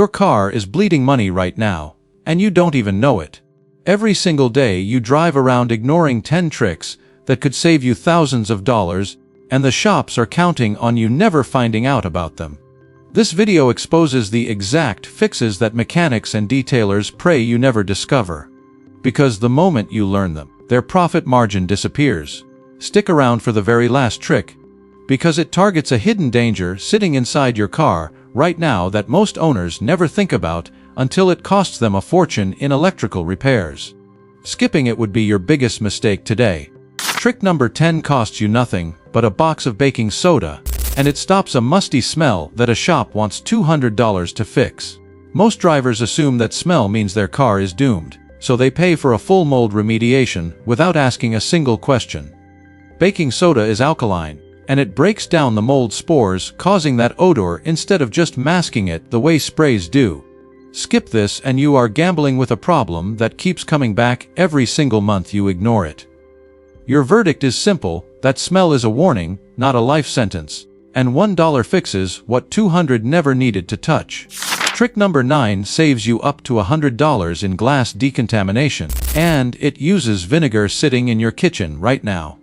Your car is bleeding money right now, and you don't even know it. Every single day you drive around ignoring 10 tricks that could save you thousands of dollars, and the shops are counting on you never finding out about them. This video exposes the exact fixes that mechanics and detailers pray you never discover. Because the moment you learn them, their profit margin disappears. Stick around for the very last trick, because it targets a hidden danger sitting inside your car right now that most owners never think about until it costs them a fortune in electrical repairs. Skipping it would be your biggest mistake today. Trick number 10 costs you nothing but a box of baking soda, and it stops a musty smell that a shop wants $200 to fix. Most drivers assume that smell means their car is doomed, so they pay for a full mold remediation without asking a single question. Baking soda is alkaline, and it breaks down the mold spores, causing that odor instead of just masking it the way sprays do. Skip this and you are gambling with a problem that keeps coming back every single month you ignore it. Your verdict is simple: that smell is a warning, not a life sentence, and $1 fixes what 200 never needed to touch. Trick number 9 saves you up to $100 in glass decontamination, and it uses vinegar sitting in your kitchen right now.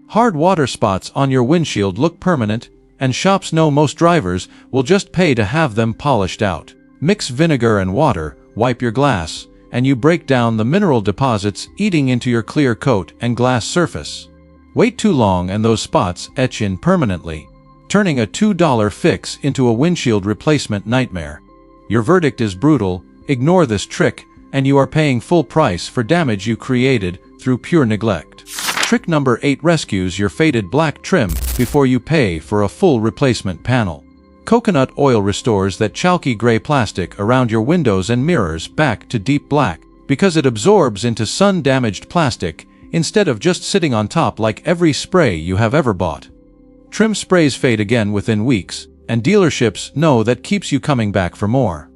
Hard water spots on your windshield look permanent, and shops know most drivers will just pay to have them polished out. Mix vinegar and water, wipe your glass, and you break down the mineral deposits eating into your clear coat and glass surface. Wait too long and those spots etch in permanently, turning a $2 fix into a windshield replacement nightmare. Your verdict is brutal: ignore this trick, and you are paying full price for damage you created through pure neglect. Trick number 8 rescues your faded black trim before you pay for a full replacement panel. Coconut oil restores that chalky gray plastic around your windows and mirrors back to deep black, because it absorbs into sun-damaged plastic instead of just sitting on top like every spray you have ever bought. Trim sprays fade again within weeks, and dealerships know that keeps you coming back for more.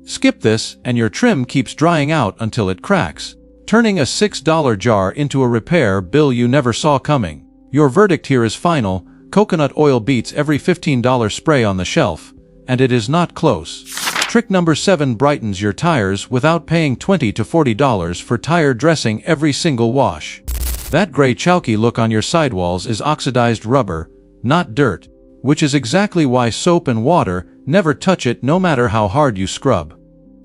Skip this and your trim keeps drying out until it cracks, turning a $6 jar into a repair bill you never saw coming. Your verdict here is final: coconut oil beats every $15 spray on the shelf, and it is not close. Trick number 7 brightens your tires without paying $20 to $40 for tire dressing every single wash. That gray chalky look on your sidewalls is oxidized rubber, not dirt, which is exactly why soap and water never touch it no matter how hard you scrub.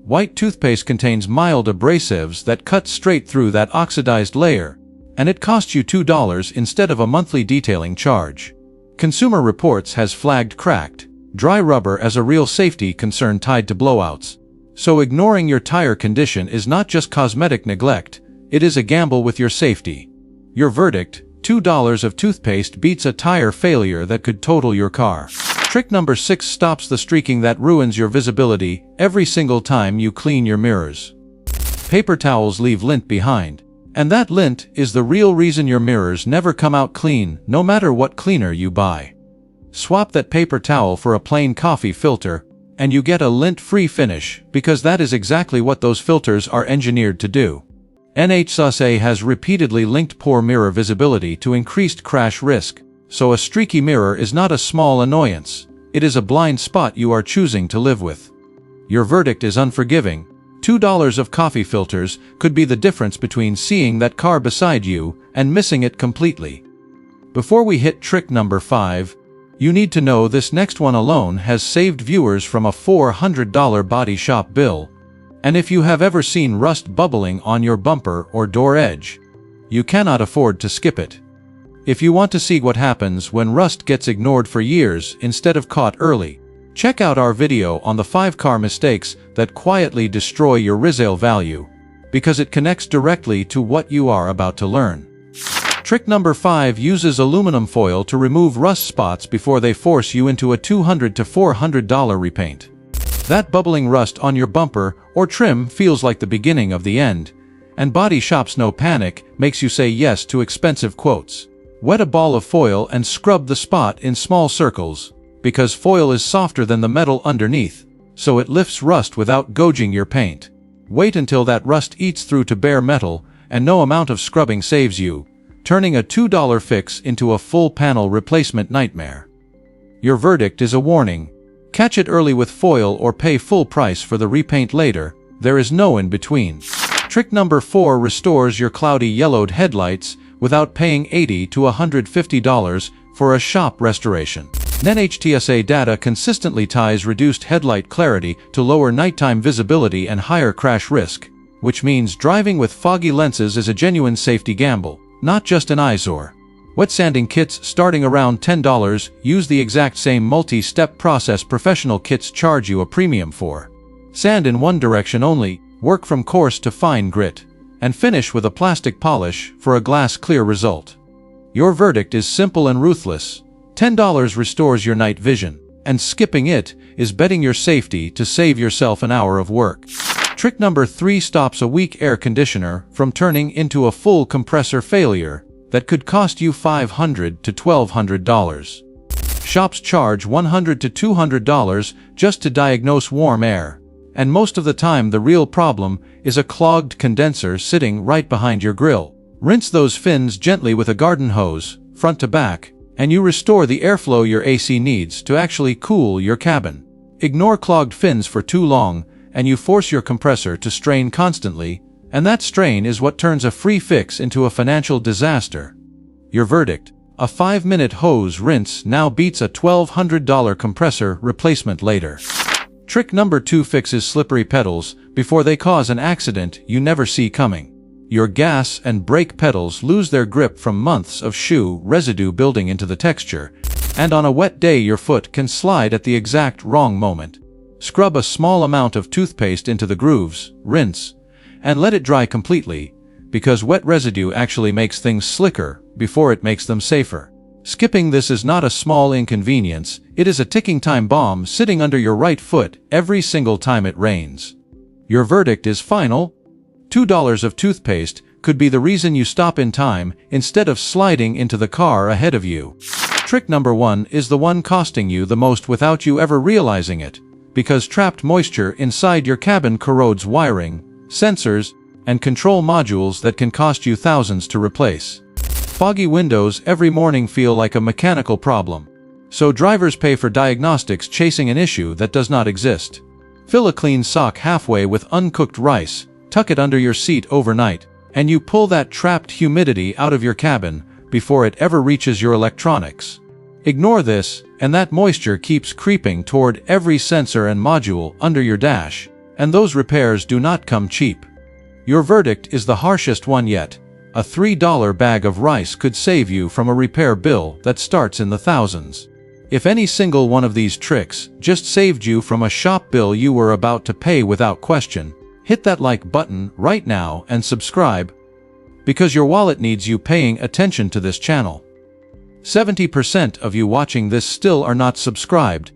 White toothpaste contains mild abrasives that cut straight through that oxidized layer, and it costs you $2 instead of a monthly detailing charge. Consumer Reports has flagged cracked, dry rubber as a real safety concern tied to blowouts. So ignoring your tire condition is not just cosmetic neglect, it is a gamble with your safety. Your verdict: $2 of toothpaste beats a tire failure that could total your car. Trick number 6 stops the streaking that ruins your visibility every single time you clean your mirrors. Paper towels leave lint behind, and that lint is the real reason your mirrors never come out clean, no matter what cleaner you buy. Swap that paper towel for a plain coffee filter, and you get a lint-free finish, because that is exactly what those filters are engineered to do. NHTSA has repeatedly linked poor mirror visibility to increased crash risk, so a streaky mirror is not a small annoyance, it is a blind spot you are choosing to live with. Your verdict is unforgiving: $2 of coffee filters could be the difference between seeing that car beside you and missing it completely. Before we hit trick number 5, you need to know this next one alone has saved viewers from a $400 body shop bill. And if you have ever seen rust bubbling on your bumper or door edge, you cannot afford to skip it. If you want to see what happens when rust gets ignored for years instead of caught early, check out our video on the 5 car mistakes that quietly destroy your resale value, because it connects directly to what you are about to learn. Trick number 5 uses aluminum foil to remove rust spots before they force you into a $200 to $400 repaint. That bubbling rust on your bumper or trim feels like the beginning of the end, and body shops know panic makes you say yes to expensive quotes. Wet a ball of foil and scrub the spot in small circles, because foil is softer than the metal underneath, so it lifts rust without gouging your paint. Wait until that rust eats through to bare metal, and no amount of scrubbing saves you, turning a $2 fix into a full panel replacement nightmare. Your verdict is a warning: Catch it early with foil or pay full price for the repaint later. There is no in between. Trick number 4 restores your cloudy yellowed headlights without paying $80 to $150 for a shop restoration. NHTSA data consistently ties reduced headlight clarity to lower nighttime visibility and higher crash risk, which means driving with foggy lenses is a genuine safety gamble, not just an eyesore. Wet sanding kits starting around $10 use the exact same multi-step process professional kits charge you a premium for. Sand in one direction only, work from coarse to fine grit, and finish with a plastic polish for a glass-clear result. Your verdict is simple and ruthless. $10 restores your night vision, and skipping it is betting your safety to save yourself an hour of work. Trick number 3 stops a weak air conditioner from turning into a full compressor failure that could cost you $500 to $1,200. Shops charge $100 to $200 just to diagnose warm air, and most of the time the real problem is a clogged condenser sitting right behind your grill. Rinse those fins gently with a garden hose, front to back, and you restore the airflow your AC needs to actually cool your cabin. Ignore clogged fins for too long, and you force your compressor to strain constantly, and that strain is what turns a free fix into a financial disaster. Your verdict: a 5-minute hose rinse now beats a $1,200 compressor replacement later. Trick number 2 fixes slippery pedals before they cause an accident you never see coming. Your gas and brake pedals lose their grip from months of shoe residue building into the texture, and on a wet day your foot can slide at the exact wrong moment. Scrub a small amount of toothpaste into the grooves, rinse, and let it dry completely, because wet residue actually makes things slicker before it makes them safer. Skipping this is not a small inconvenience, it is a ticking time bomb sitting under your right foot every single time it rains. Your verdict is final. $2 of toothpaste could be the reason you stop in time instead of sliding into the car ahead of you. Trick number 1 is the one costing you the most without you ever realizing it, because trapped moisture inside your cabin corrodes wiring, sensors, and control modules that can cost you thousands to replace. Foggy windows every morning feel like a mechanical problem, so drivers pay for diagnostics chasing an issue that does not exist. Fill a clean sock halfway with uncooked rice, tuck it under your seat overnight, and you pull that trapped humidity out of your cabin before it ever reaches your electronics. Ignore this, and that moisture keeps creeping toward every sensor and module under your dash, and those repairs do not come cheap. Your verdict is the harshest one yet. A $3 bag of rice could save you from a repair bill that starts in the thousands. If any single one of these tricks just saved you from a shop bill you were about to pay without question, hit that like button right now and subscribe, because your wallet needs you paying attention to this channel. 70% of you watching this still are not subscribed,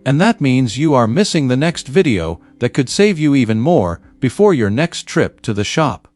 and that means you are missing the next video that could save you even more before your next trip to the shop.